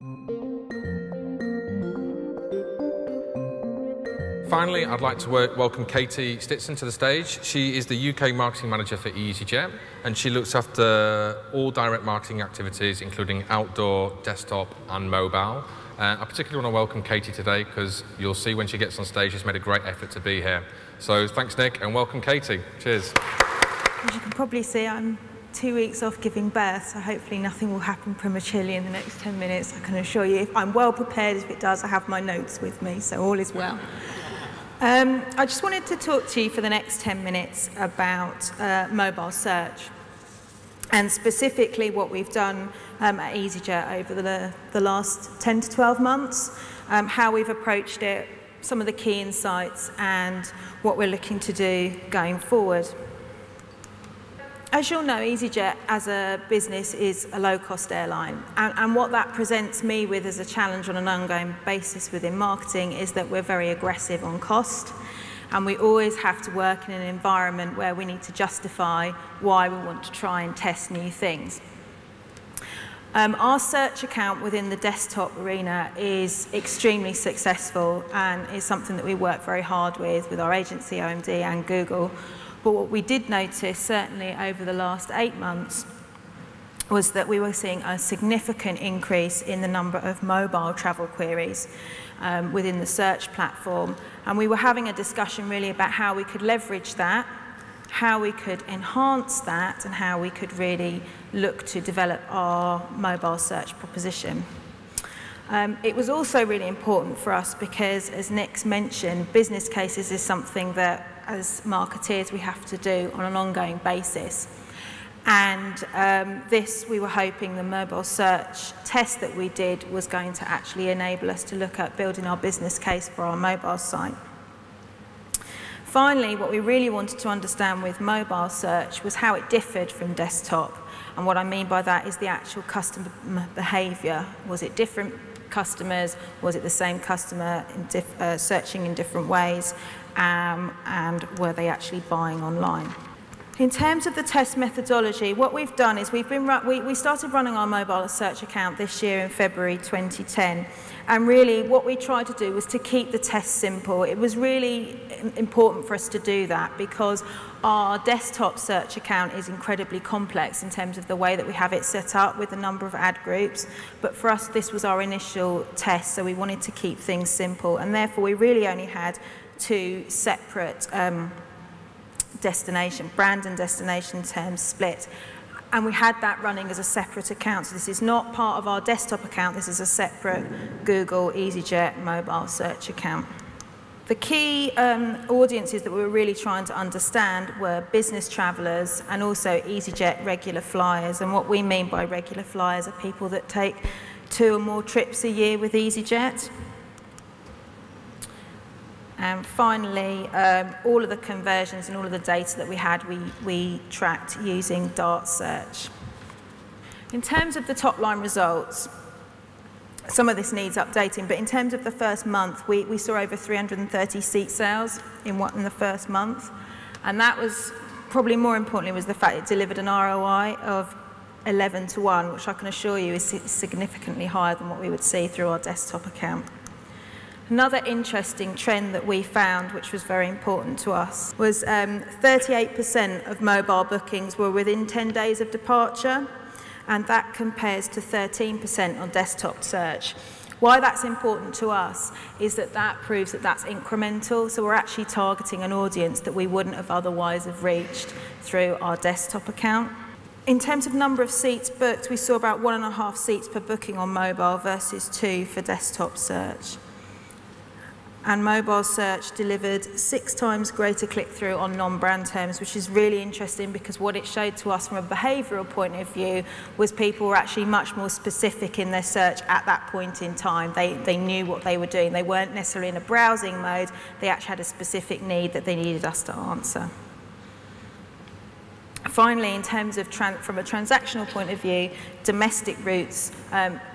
Finally, I'd like to welcome Katie Stitson to the stage. She is the UK Marketing Manager for EasyJet, and she looks after all direct marketing activities, including outdoor, desktop, and mobile. I particularly want to welcome Katie today because you'll see when she gets on stage she's made a great effort to be here. So thanks, Nick, and welcome, Katie. Cheers. As you can probably see, I'm 2 weeks off giving birth, so hopefully nothing will happen prematurely in the next 10 minutes, I can assure you. I'm well prepared. If it does, I have my notes with me, so all is well. I just wanted to talk to you for the next 10 minutes about mobile search, and specifically what we've done at EasyJet over the last 10 to 12 months, how we've approached it, some of the key insights, and what we're looking to do going forward. As you'll know, EasyJet as a business is a low-cost airline, and what that presents me with as a challenge on an ongoing basis within marketing is that we're very aggressive on cost, and we always have to work in an environment where we need to justify why we want to try and test new things. Our search account within the desktop arena is extremely successful and is something that we work very hard with our agency, OMD, and Google. But what we did notice, certainly over the last 8 months, was that we were seeing a significant increase in the number of mobile travel queries within the search platform. And we were having a discussion really about how we could leverage that, how we could enhance that, and how we could really look to develop our mobile search proposition. It was also really important for us because, as Nick's mentioned, business cases is something that, as marketeers, we have to do on an ongoing basis. And this, we were hoping the mobile search test that we did was going to actually enable us to look at building our business case for our mobile site. Finally, what we really wanted to understand with mobile search was how it differed from desktop. And what I mean by that is the actual customer behaviour. Was it different customers? Was it the same customer searching in different ways? And were they actually buying online? In terms of the test methodology, what we've done is we started running our mobile search account this year in February 2010. And really what we tried to do was to keep the test simple. It was really important for us to do that because our desktop search account is incredibly complex in terms of the way that we have it set up with a number of ad groups. But for us, this was our initial test, so we wanted to keep things simple. And therefore, we really only had 2 separate brand and destination terms split. And we had that running as a separate account. So this is not part of our desktop account. This is a separate Google EasyJet mobile search account. The key audiences that we were really trying to understand were business travellers and also EasyJet regular flyers. And what we mean by regular flyers are people that take 2 or more trips a year with EasyJet. And finally, all of the conversions and all of the data that we had, we tracked using Dart search. In terms of the top line results, some of this needs updating, but in terms of the first month, we saw over 330 seat sales in the first month. And that was, probably more importantly, was the fact it delivered an ROI of 11 to 1, which I can assure you is significantly higher than what we would see through our desktop account. Another interesting trend that we found, which was very important to us, was 38% of mobile bookings were within 10 days of departure, and that compares to 13% on desktop search. Why that's important to us is that that proves that that's incremental, so we're actually targeting an audience that we wouldn't have otherwise have reached through our desktop account. In terms of number of seats booked, we saw about 1.5 seats per booking on mobile versus 2 for desktop search. And mobile search delivered 6 times greater click-through on non-brand terms, which is really interesting because what it showed to us from a behavioural point of view was people were actually much more specific in their search at that point in time. They knew what they were doing. They weren't necessarily in a browsing mode. They actually had a specific need that they needed us to answer. Finally, in terms of from a transactional point of view, domestic routes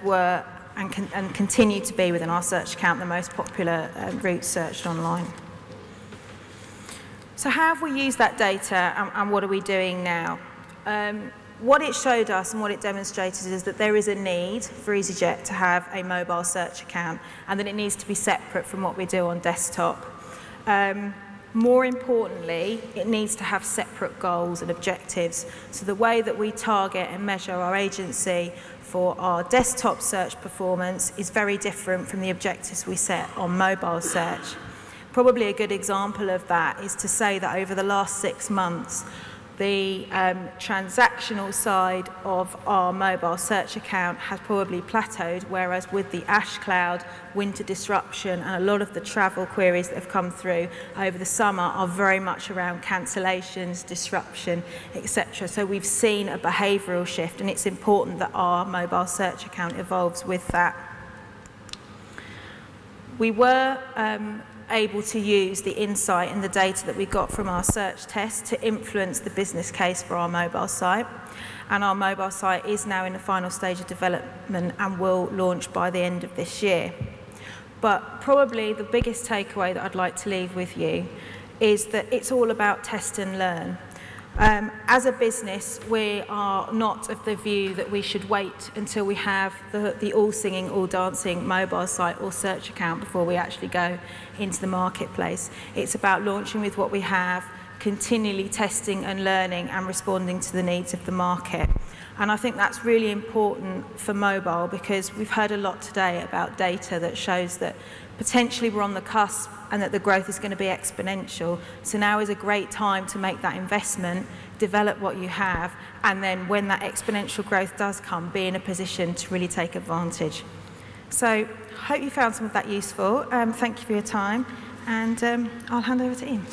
were and continue to be within our search account the most popular routes searched online. So how have we used that data and what are we doing now? what it showed us and what it demonstrated is that there is a need for EasyJet to have a mobile search account, and that it needs to be separate from what we do on desktop. More importantly, it needs to have separate goals and objectives. So the way that we target and measure our agency for our desktop search performance is very different from the objectives we set on mobile search. Probably a good example of that is to say that over the last 6 months, the transactional side of our mobile search account has probably plateaued, whereas with the ash cloud, winter disruption, and a lot of the travel queries that have come through over the summer are very much around cancellations, disruption, etc. So we've seen a behavioural shift, and it's important that our mobile search account evolves with that. We were able to use the insight and the data that we got from our search test to influence the business case for our mobile site. And our mobile site is now in the final stage of development and will launch by the end of this year. But probably the biggest takeaway that I'd like to leave with you is that it's all about test and learn. As a business, we are not of the view that we should wait until we have the all-singing, all-dancing mobile site or search account before we actually go into the marketplace. It's about launching with what we have, continually testing and learning and responding to the needs of the market. And I think that's really important for mobile, because we've heard a lot today about data that shows that potentially we're on the cusp and that the growth is going to be exponential. So now is a great time to make that investment, develop what you have, and then when that exponential growth does come, be in a position to really take advantage. So I hope you found some of that useful. Thank you for your time, and I'll hand over to Ian.